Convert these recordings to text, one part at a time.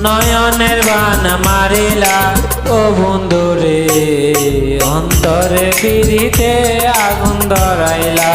নয়নের বান মারিলা ও বন্ধু রে, অন্তরে পিড়িতে আগুন ধরাইলা।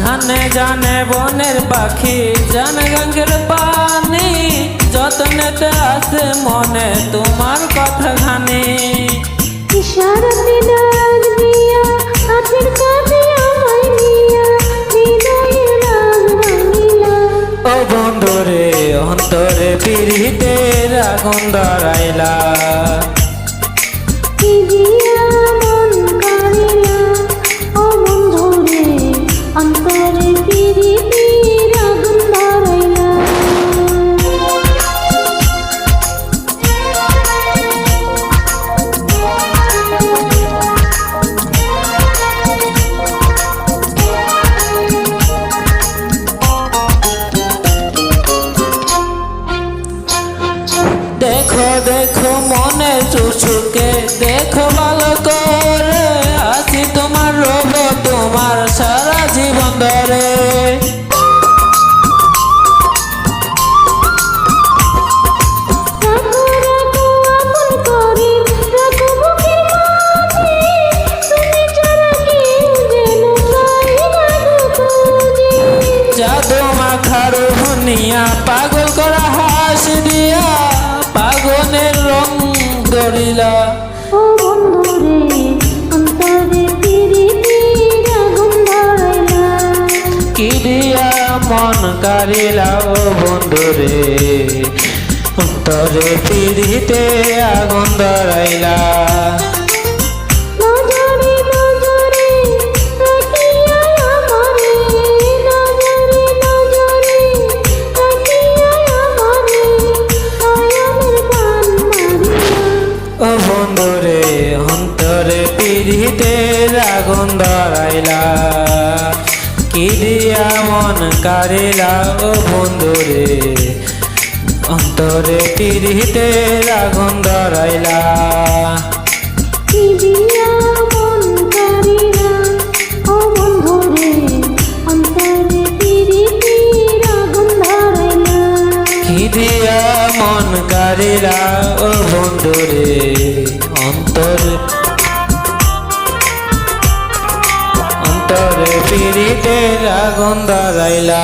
জানে জানে বনের পাখি, জানে গঙ্গের পানি, যতনেতে আছে মনে তোমার কথা খানি। ও বন্ধু রে, অন্তরে পিড়িতে আগুন ধরাইলা। দেখো দেখো মনে চুচুকে, দেখো ভালো করে, আছি তোমার রব তোমার সারা জীবন ধরে। জাদু মাখার ভুনিয়া পাগল করা হাস দিয়া, পাগনের রং ধরিলা। ও বন্ধু রে, অন্তরে পিড়িতে আগুন ধরাইলা। কি দিয়া মন কারিলা ও বন্ধু রে, অন্তরে পিড়িতে আগুন ধরাইলা। ও বন্ধু রে, অন্তরে পিড়িতে আগুন ধরাইলা। কি দিয়া মন কারিলা ও বন্ধু রে, অন্তরে পিড়িতে আগুন ধরাইলা। কি দিয়া মন কারিলা ও বন্ধু রে, অন্তরে পিড়িতে আগুন ধরাইলা। কি দিয়া মন কারিলা ও বন্ধু রে, অন্তরে পিড়িতে আগুন ধরাইলা।